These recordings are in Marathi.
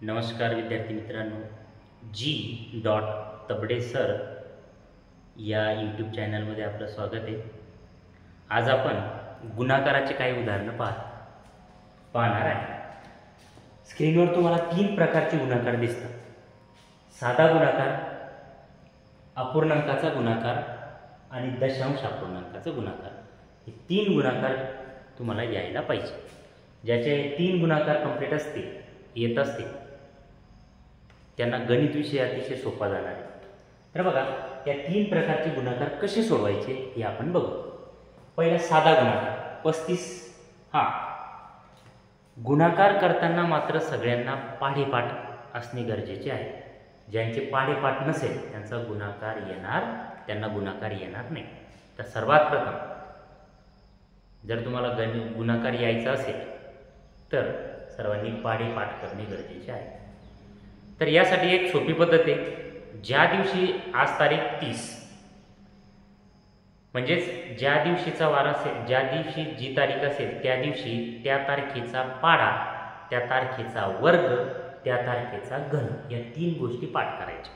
नमस्कार विद्यार्थी मित्रांनो, G. तबडे सर या यूट्यूब चॅनलमध्ये आपलं स्वागत आहे। आज आपण गुणाकाराचे काही उदाहरणं पाहणार आहे। स्क्रीनवर तुम्हाला 3 प्रकारचे गुणाकार दिसतात: साधा गुणाकार, अपूर्णांकाचा गुणाकार आणि दशांश अपूर्णांकाचा गुणाकार। हे 3 गुणाकार तुम्हाला यायला पाहिजे। ज्याचे 3 गुणाकार कंप्लीट येत असतील त्यांना गणित विषय अतिशय सोपा जाणार आहे। तर बघा, या 3 प्रकारचे गुणाकार कसे सोडवायचे हे आपण बघू। पहिला साधा गुणाकार 35। गुणाकार करताना मात्र सगळ्यांना पाढेपाठ असणे गरजेचे आहे। ज्यांचे पाढेपाठ नसेल त्यांना गुणाकार येणार नाही। तर सर्वात प्रथम जर तुम्हाला गुणाकार यायचा असेल तर सर्वांनी पाढेपाठ करणे गरजेचे आहे। तर यासाठी एक सोपी पद्धत आहे। ज्या दिवशी आज तारीख 30 म्हणजेच ज्या दिवशीचा वार असेल, ज्या दिवशी जी तारीख असेल त्या दिवशी त्या तारखेचा पाढा, त्या तारखेचा वर्ग, त्या तारखेचा घन या 3 गोष्टी पाठ करायच्या।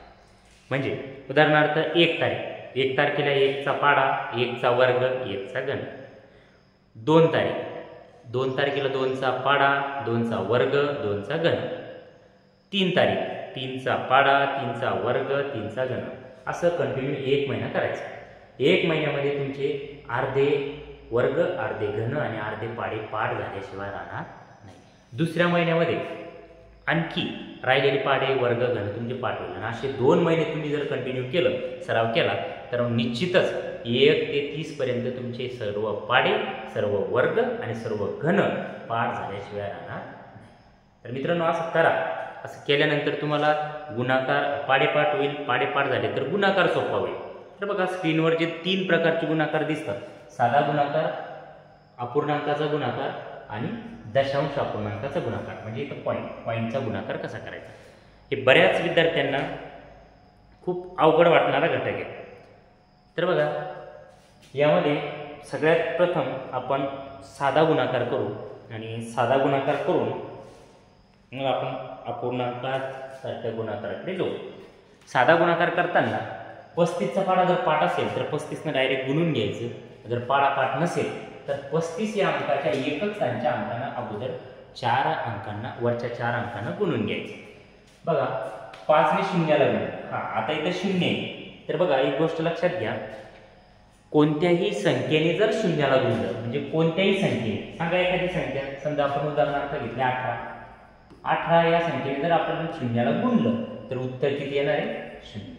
म्हणजे उदाहरणार्थ 1 तारीख, 1 तारखेला 1 चा पाढा, 1 चा वर्ग, 1 चा घन। 2 तारीख, 2 तारखेला 2 चा पाढा, 2 चा वर्ग, 2 चा घन। 3 तारीख, 3 चा पाढा, 3 चा वर्ग, 3 चा घन। असं कंटिन्यू 1 महिना करायचं। 1 महिन्यामध्ये तुमचे अर्धे वर्ग, अर्धे घन आणि अर्धे पाढे पाठ झाल्याशिवाय राहणार नाही। दुसऱ्या महिन्यामध्ये आणखी राहिलेले पाढे, वर्ग, घन तुमचे पाठ होईल। आणि असे 2 महिने तुम्ही जर कंटिन्यू केलं, सराव केला तर निश्चितच 1 ते 30 पर्यंत तुमचे सर्व पाढे, सर्व वर्ग आणि सर्व घन पाठ झाल्याशिवाय राहणार नाही। तर मित्रांनो, असं करा। असं केल्यानंतर तुम्हाला गुणाकार पाढेपाठ होईल। पाढेपाठ झाले तर गुणाकार सोपा होईल। तर बघा, स्क्रीनवर जे 3 प्रकारचे गुणाकार दिसतात: साधा गुणाकार, अपूर्णांकाचा गुणाकार आणि दशांश अपूर्णांकाचा गुणाकार। म्हणजे इथं पॉईंटचा गुणाकार कसा करायचा हे बऱ्याच विद्यार्थ्यांना खूप अवघड वाटणारा घटक आहे। तर बघा, यामध्ये सगळ्यात प्रथम आपण साधा गुणाकार करू आणि साधा गुणाकार करून मग आपण अपूर्णांकासारख्या गुणाकाराकडे जाऊ। साधा गुणाकार करताना 35चा पाढा जर पाठ असेल तर 35 डायरेक्ट गुणून घ्यायचं। जर पाढा पाठ नसेल तर 35 या अंकाच्या एकक स्थानच्या अंकांना अगोदर 4 अंकांना, वरच्या 4 अंकांना गुणून घ्यायचं। बघा, 5 ने 0ला गुण। आता इथं 0 आहे। तर बघा, एक गोष्ट लक्षात घ्या, कोणत्याही संख्येने जर 0ला गुणलं, म्हणजे कोणत्याही संख्येने, सांगा एखादी संख्या, समजा आपण उदाहरणार्थ घेतले 18 या संख्येने जर आपण 0ला गुणलं तर उत्तर किती येणार आहे? 0।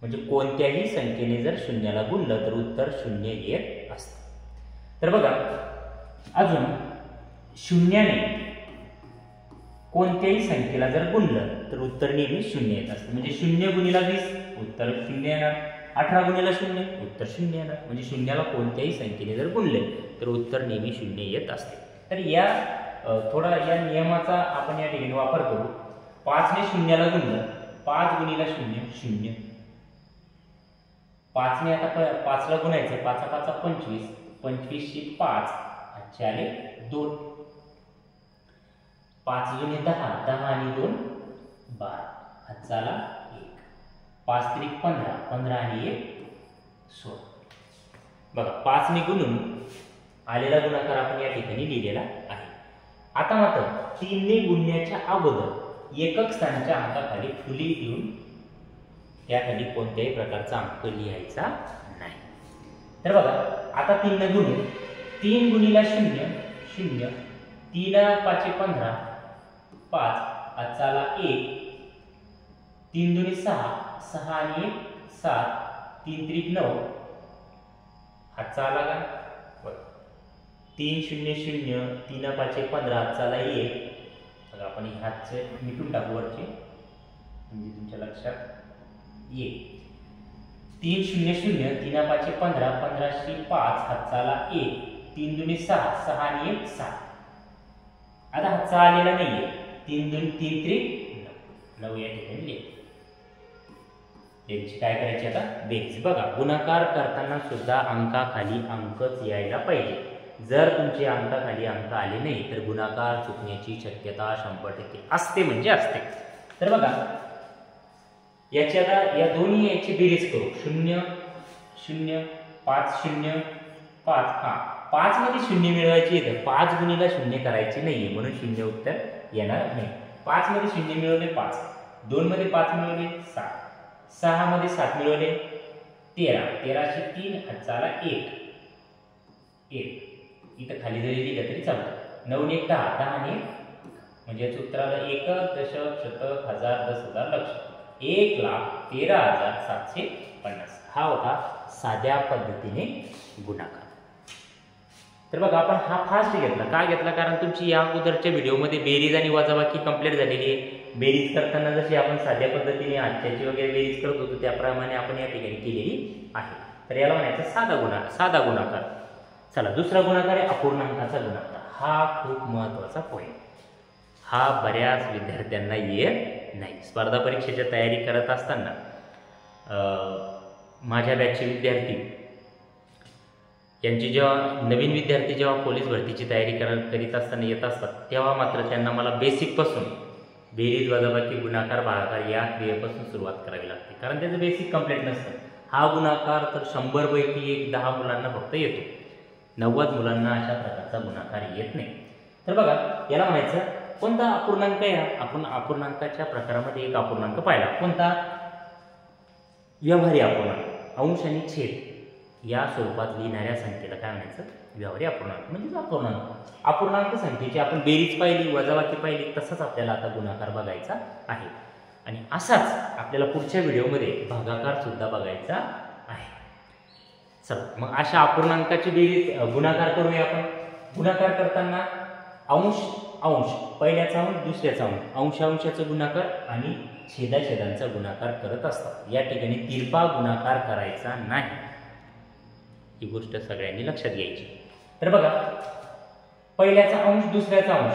म्हणजे कोणत्याही संख्येने जर 0ला गुणलं तर उत्तर 0 येत असतं। तर बघा, अजून 0ने कोणत्याही संख्येला जर गुणलं तर उत्तर नेहमी 0 येत असतं। म्हणजे 0 गुणिला 20 उत्तर 0 येणार, 18 गुणिला 0 उत्तर 0 येणार। म्हणजे 0ला कोणत्याही संख्येने जर गुणले तर उत्तर नेहमी 0 येत असते। तर थोडा या नियमाचा आपण या ठिकाणी वापर करू। 5 ने 0ला गुणलं, 5 गुणिला 0 0। 5 ने आता 5 ला गुणायचं, 5 5 25, 25 शी 5 अच्छे आले 2। 5 जुने 10, 10 आणि 2 12 हातचा आला 1। 5 त्रिक 15, 15 आणि 1 16। बघा, 5 ने गुणून आलेला गुणाकार आपण या ठिकाणी लिहिलेला आहे। आता मात्र 3 ने गुणण्याच्या अगोदर एकक स्थानाच्या अंकाखाली फुली देऊन त्याखाली कोणत्याही प्रकारचा अंक लिहायचा नाही। तर बघा, आता 3 ने गुणून 3 गुणिला 0 0, 3 5 15 5 हातचा आला 1, 3 दुनी 6, 6 आणि 1 7, 3 त्रिक 9 हातचा आला का? 3 0 0, 3 5 15 हातचा आला 1। बघा, आपण हे हातचे मिटून टाकू वरचे, म्हणजे तुमच्या लक्षात येईल। 3 0 0, 3 5 15, 15 शी 5 हातचा आला 1, 3 दुनी 6, 6 आणि 1 7। आता हातचा आलेला नाहीये, 3 2 3 त्रिक 9 या ठिकाणी लिहिलं। याची काय करायची आता? बेरीज। बघा, गुणाकार करताना सुद्धा अंकाखाली अंकच यायला पाहिजे। जर तुमचे अंकाखाली अंक आले नाही तर गुणाकार चुकण्याची शक्यता 100% असते म्हणजे असते. तर बघा याची आता या दोन्ही याची बेरीज करू. 0 0 5 0 5. हा 5 मध्ये 0 मिळवायची आहे तर 5 गुणिले 0 करायची नाहीये म्हणून 0 उत्तर येणार नाही. 5 मध्ये 0 मिळवले 5, 2 मध्ये 5 मिळवले 7, 6 मध्ये 7 मिळवले 13, 13 चे 3 हातचाला 1 1 इथं खाली जरी लिहिलं तरी चालतं. 9 1 10, 10 ने म्हणजे सूत्राला एकक दशक शतक हजार 10,000 लक्ष 1,13,750. हा होता साध्या पद्धतीने गुणाकार. तर बघा आपण हा फास्ट घेतला. का घेतला? कारण तुमची या अगोदरच्या व्हिडिओमध्ये बेरीज आणि वजाबाकी कंप्लीट झालेली आहे. बेरीज करताना जशी आपण साध्या पद्धतीने आजच्याची वगैरे बेरीज करत होतो त्याप्रमाणे आपण या ठिकाणी केलेली आहे. तर याला म्हणायचं साधा गुणाकार. चला दुसरा गुणाकार आहे अपूर्णांकाचा गुणाकार. हा खूप महत्त्वाचा पॉईंट. हा बऱ्याच विद्यार्थ्यांना येत नाही. स्पर्धा परीक्षेच्या तयारी करत असताना माझ्या बॅचचे विद्यार्थी यांची जेव्हा नवीन विद्यार्थी जेव्हा पोलीस भरतीची तयारी करीत असताना येत असतात तेव्हा मात्र त्यांना मला बेसिकपासून बेरीज वजाबाकी गुणाकार भागाकार या क्रियेपासून सुरुवात करावी लागते. कारण त्याचं बेसिक कंप्लीट नसतं. हा गुणाकार तर 100 पैकी 10 मुलांना फक्त येतो. 90 मुलांना अशा प्रकारचा गुणाकार येत नाही. तर बघा याला म्हणायचं कोणता अपूर्णांक आहे. आपण अपूर्णांकाच्या प्रकारामध्ये एक अपूर्णांक पाहिला. कोणता? व्यवहारी अपूर्णांक. अंश आणि छेद या स्वरूपात लिहिणाऱ्या संख्येला काय म्हणायचं? व्यवहारी अपूर्णांक म्हणजेच अपूर्णांक. अपूर्णांक संख्येची आपण बेरीज पाहिली वजाबाकी पाहिली तसंच आपल्याला आता गुणाकार बघायचा आहे. आणि असाच आपल्याला पुढच्या व्हिडिओमध्ये भागाकार सुद्धा बघायचा आहे. चला मग अशा अपूर्णांकाची बेरीज गुणाकार करूया आपण. गुणाकार करताना अंश अंश पहिल्याचा अंश दुसऱ्याचा अंश अंशांशाचा गुणाकार आणि छेदाछेदांचा गुणाकार करत असतात. या ठिकाणी तिरपा गुणाकार करायचा नाही. ही गोष्ट सगळ्यांनी लक्षात घ्यायची. तर बघा पहिल्याचा अंश दुसऱ्याचा अंश